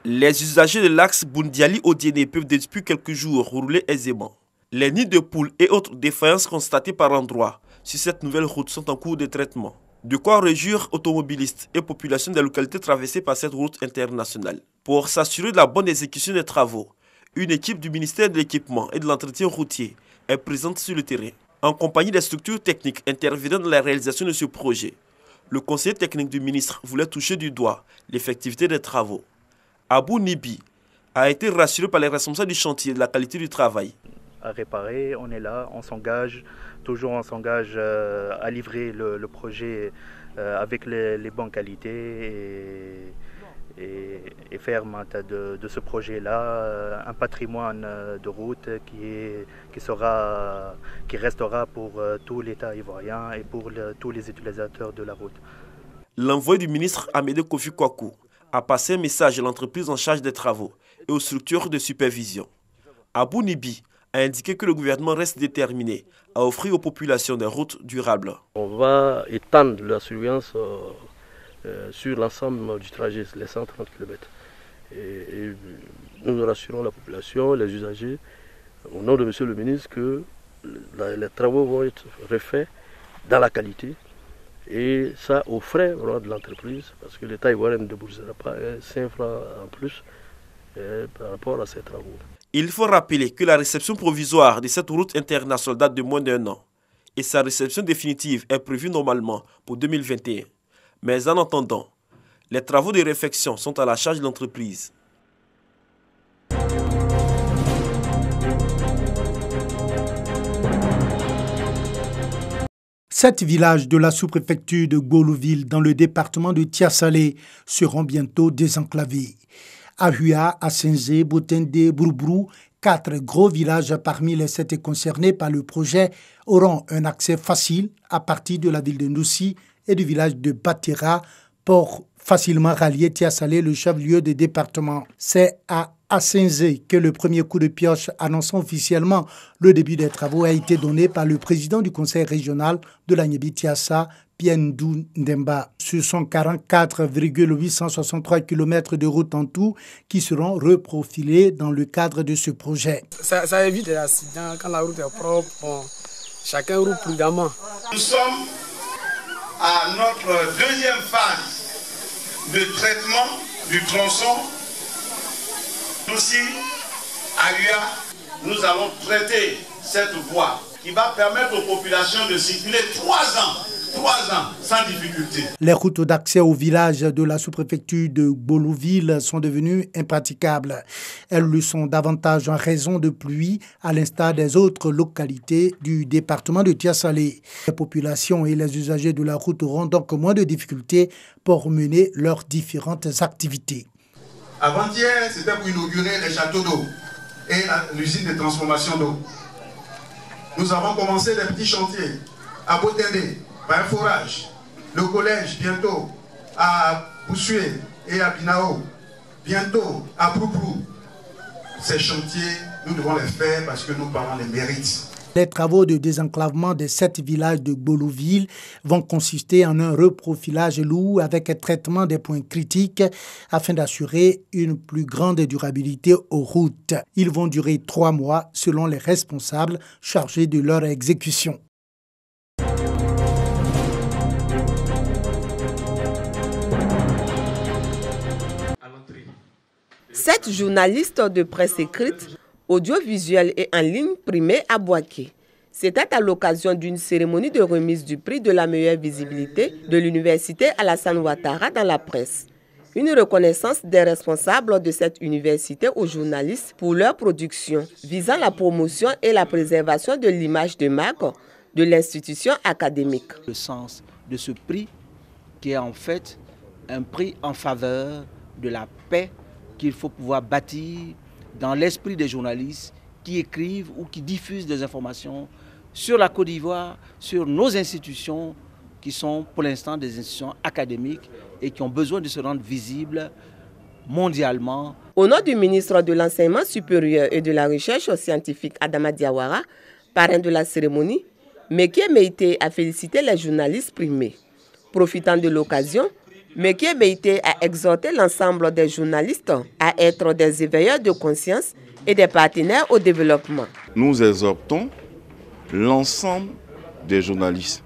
Les usagers de l'axe Boundiali-Odiéné peuvent depuis quelques jours rouler aisément. Les nids de poules et autres défaillances constatées par endroits sur cette nouvelle route sont en cours de traitement. De quoi réjouir automobilistes et populations des localités traversées par cette route internationale. Pour s'assurer de la bonne exécution des travaux, une équipe du ministère de l'Équipement et de l'Entretien routier est présente sur le terrain. En compagnie des structures techniques intervenant dans la réalisation de ce projet, le conseiller technique du ministre voulait toucher du doigt l'effectivité des travaux. Abou Nibi a été rassuré par les responsables du chantier de la qualité du travail. À réparer, on est là, on s'engage, toujours on s'engage à livrer le projet avec les bonnes qualités et faire de ce projet-là un patrimoine de route qui restera pour tout l'État ivoirien et pour tous les utilisateurs de la route. L'envoyé du ministre Amédée Kofi Kwaku a passé un message à l'entreprise en charge des travaux et aux structures de supervision. Abou Nibi a indiqué que le gouvernement reste déterminé à offrir aux populations des routes durables. On va étendre la surveillance sur l'ensemble du trajet, les 130 km. Et nous rassurons la population, les usagers, au nom de M. le ministre, que les travaux vont être refaits dans la qualité. Et ça aux frais de l'entreprise, parce que l'État ivoirien ne déboursera pas 5 francs en plus par rapport à ces travaux. Il faut rappeler que la réception provisoire de cette route internationale date de moins d'1 an et sa réception définitive est prévue normalement pour 2021. Mais en attendant, les travaux de réfection sont à la charge de l'entreprise. Sept villages de la sous-préfecture de Gboloville dans le département de Tiassalé seront bientôt désenclavés. Ahua, Assenze, Botende, Broubrou, 4 gros villages parmi les 7 concernés par le projet auront un accès facile à partir de la ville de Noussi et du village de Batera pour facilement rallier Tiassalé, le chef-lieu du département. C'est à Assenze que le premier coup de pioche annonçant officiellement le début des travaux a été donné par le président du conseil régional de la Niébi-Tiassa, Piendou Ndemba. Ce sont 44,863 km de route en tout qui seront reprofilés dans le cadre de ce projet. Ça évite les accidents quand la route est propre. Bon, chacun roule prudemment. Nous sommes à notre deuxième phase de traitement du tronçon. Aussi, à Ahua, nous allons traiter cette voie qui va permettre aux populations de circuler 3 ans sans difficulté. Les routes d'accès au village de la sous-préfecture de Gboloville sont devenues impraticables. Elles le sont davantage en raison de pluie, à l'instar des autres localités du département de Tiassalé. Les populations et les usagers de la route auront donc moins de difficultés pour mener leurs différentes activités. Avant-hier, c'était pour inaugurer les châteaux d'eau et l'usine de transformation d'eau. Nous avons commencé les petits chantiers à Botende, par un forage, le collège bientôt à Boussoué et à Binao, bientôt à Broubrou. Ces chantiers, nous devons les faire parce que nos parents les méritent. Les travaux de désenclavement des 7 villages de Gboloville vont consister en un reprofilage lourd avec un traitement des points critiques afin d'assurer une plus grande durabilité aux routes. Ils vont durer 3 mois selon les responsables chargés de leur exécution. Sept journalistes de presse écrite, audiovisuelle et en ligne primés à Bouaké. C'était à l'occasion d'une cérémonie de remise du prix de la meilleure visibilité de l'université Alassane Ouattara dans la presse. Une reconnaissance des responsables de cette université aux journalistes pour leur production visant la promotion et la préservation de l'image de marque de l'institution académique. Le sens de ce prix qui est en fait un prix en faveur de la paix qu'il faut pouvoir bâtir dans l'esprit des journalistes qui écrivent ou qui diffusent des informations sur la Côte d'Ivoire, sur nos institutions qui sont pour l'instant des institutions académiques et qui ont besoin de se rendre visibles mondialement. Au nom du ministre de l'Enseignement supérieur et de la Recherche scientifique Adama Diawara, parrain de la cérémonie, Meké Meïté a félicité les journalistes primés. Profitant de l'occasion, Mekie Beïté a exhorté l'ensemble des journalistes à être des éveilleurs de conscience et des partenaires au développement. Nous exhortons l'ensemble des journalistes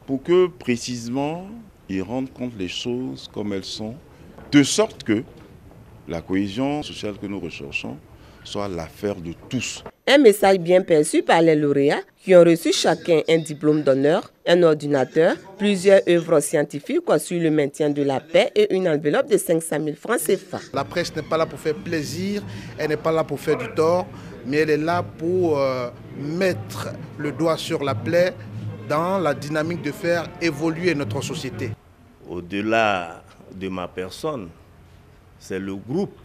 pour que précisément ils rendent compte les choses comme elles sont, de sorte que la cohésion sociale que nous recherchons soit l'affaire de tous. Un message bien perçu par les lauréats qui ont reçu chacun un diplôme d'honneur, un ordinateur, plusieurs œuvres scientifiques sur le maintien de la paix et une enveloppe de 500 000 francs CFA. La presse n'est pas là pour faire plaisir, elle n'est pas là pour faire du tort, mais elle est là pour mettre le doigt sur la plaie dans la dynamique de faire évoluer notre société. Au-delà de ma personne, c'est le groupe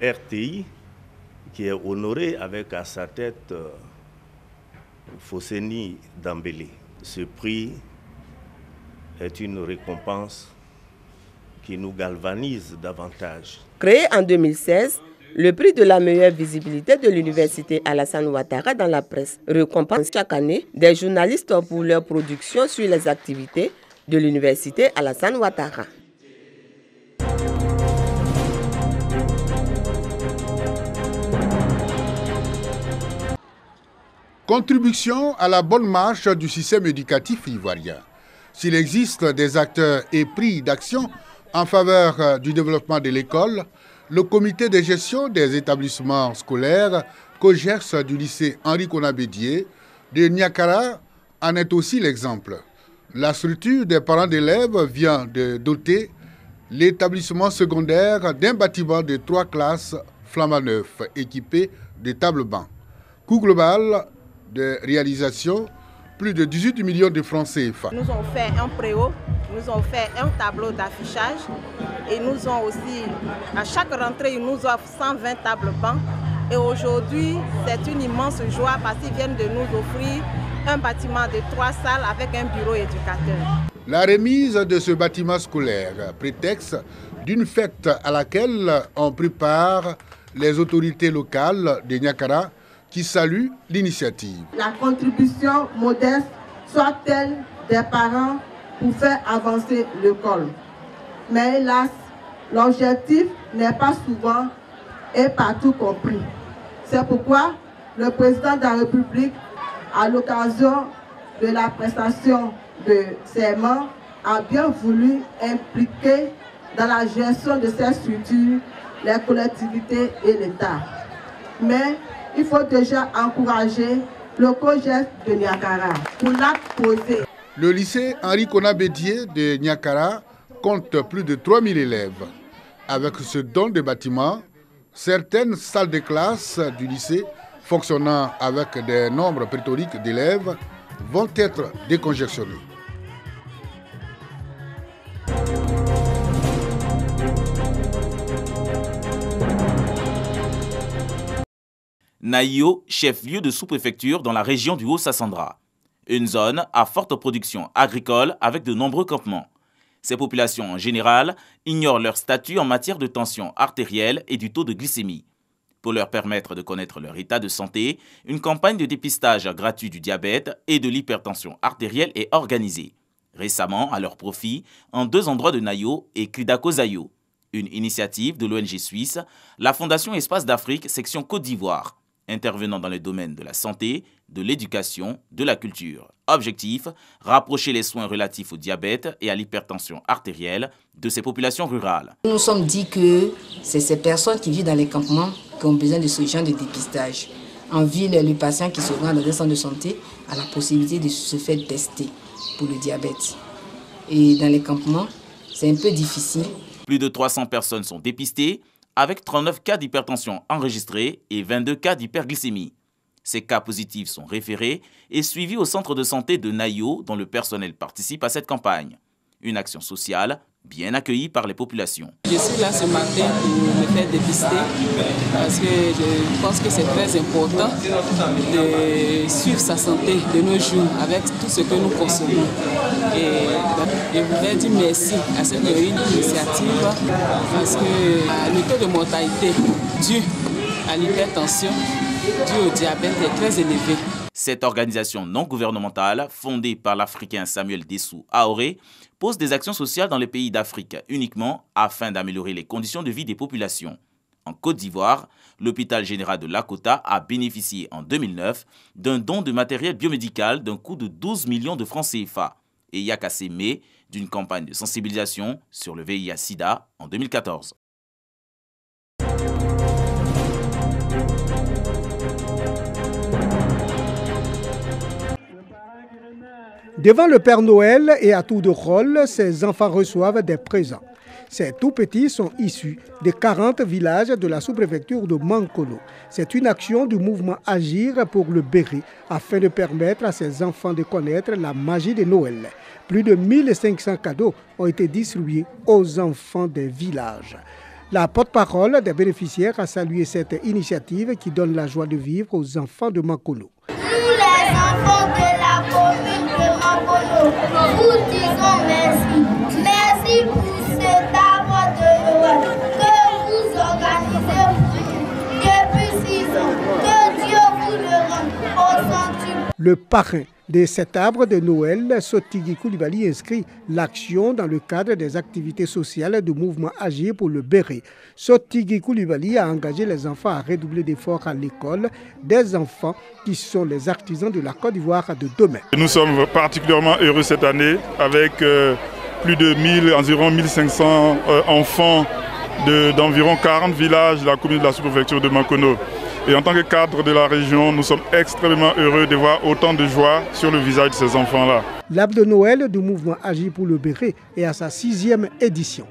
RTI qui est honoré avec à sa tête Fosséni Dambélé. Ce prix est une récompense qui nous galvanise davantage. Créé en 2016, le prix de la meilleure visibilité de l'université Alassane Ouattara dans la presse récompense chaque année des journalistes pour leur production sur les activités de l'université Alassane Ouattara. Contribution à la bonne marche du système éducatif ivoirien. S'il existe des acteurs épris d'action en faveur du développement de l'école, le comité de gestion des établissements scolaires COGERS du lycée Henri Konan Bédié de Niakara en est aussi l'exemple. La structure des parents d'élèves vient de doter l'établissement secondaire d'un bâtiment de 3 classes flambant neuf équipé de tables-bancs. Coût global de réalisation, plus de 18 millions de francs CFA. Nous avons fait un préau, nous avons fait un tableau d'affichage et nous avons aussi, à chaque rentrée, ils nous offrent 120 tables bancs. Et aujourd'hui, c'est une immense joie parce qu'ils viennent de nous offrir un bâtiment de 3 salles avec un bureau éducateur. La remise de ce bâtiment scolaire, prétexte d'une fête à laquelle ont pris part les autorités locales de Niakara, qui salue l'initiative. La contribution modeste soit-elle des parents pour faire avancer l'école. Mais hélas, l'objectif n'est pas souvent et partout compris. C'est pourquoi le président de la République, à l'occasion de la prestation de serment, a bien voulu impliquer dans la gestion de ces structures les collectivités et l'État. Mais il faut déjà encourager le COGERS de Niakara pour l'acte posé. Le lycée Henri Konan Bédié de Niakara compte plus de 3000 élèves. Avec ce don de bâtiments, certaines salles de classe du lycée fonctionnant avec des nombres pléthoriques d'élèves vont être décongestionnées. Naïo, chef-lieu de sous-préfecture dans la région du Haut-Sassandra. Une zone à forte production agricole avec de nombreux campements. Ces populations en général ignorent leur statut en matière de tension artérielle et du taux de glycémie. Pour leur permettre de connaître leur état de santé, une campagne de dépistage gratuit du diabète et de l'hypertension artérielle est organisée. Récemment, à leur profit, en 2 endroits de Naïo et Kridako-Zayo. Une initiative de l'ONG suisse, la Fondation Espace d'Afrique, section Côte d'Ivoire, intervenant dans les domaines de la santé, de l'éducation, de la culture. Objectif, rapprocher les soins relatifs au diabète et à l'hypertension artérielle de ces populations rurales. Nous nous sommes dit que c'est ces personnes qui vivent dans les campements qui ont besoin de ce genre de dépistage. En ville, le patient qui se rend dans un centre de santé a la possibilité de se faire tester pour le diabète. Et dans les campements, c'est un peu difficile. Plus de 300 personnes sont dépistées, avec 39 cas d'hypertension enregistrés et 22 cas d'hyperglycémie. Ces cas positifs sont référés et suivis au centre de santé de Naïo, dont le personnel participe à cette campagne. Une action sociale bien accueillie par les populations. Je suis là ce matin pour me faire dépister parce que je pense que c'est très important de suivre sa santé de nos jours avec tout ce que nous consommons. Et je voudrais dire merci à cette initiative parce que le taux de mortalité dû à l'hypertension, dû au diabète est très élevé. Cette organisation non gouvernementale, fondée par l'Africain Samuel Dessou Aoré, pose des actions sociales dans les pays d'Afrique uniquement afin d'améliorer les conditions de vie des populations. En Côte d'Ivoire, l'hôpital général de Lakota a bénéficié en 2009 d'un don de matériel biomédical d'un coût de 12 millions de francs CFA et Yakassé d'une campagne de sensibilisation sur le VIH-Sida en 2014. Devant le Père Noël et à tour de rôle, ces enfants reçoivent des présents. Ces tout-petits sont issus des 40 villages de la sous-préfecture de Mankolo. C'est une action du mouvement Agir pour le Béret afin de permettre à ces enfants de connaître la magie de Noël. Plus de 1500 cadeaux ont été distribués aux enfants des villages. La porte-parole des bénéficiaires a salué cette initiative qui donne la joie de vivre aux enfants de Mankolo. Nous les enfants de la commune de Mankolo, vous disons merci. Merci pour cet arbre de Noël que vous organisez depuis 6 ans. Que Dieu vous le rende au centuple. Le parrain de cet arbre de Noël, Sotigui Koulibaly, inscrit l'action dans le cadre des activités sociales du mouvement Agir pour le Béret. Sotigui Koulibaly a engagé les enfants à redoubler d'efforts à l'école, des enfants qui sont les artisans de la Côte d'Ivoire de demain. Nous sommes particulièrement heureux cette année avec plus de environ 1500 enfants d'environ 40 villages de la commune de la sous-préfecture de Mankolo. Et en tant que cadre de la région, nous sommes extrêmement heureux de voir autant de joie sur le visage de ces enfants-là. L'arbre de Noël du mouvement Agir pour le Béret est à sa 6e édition.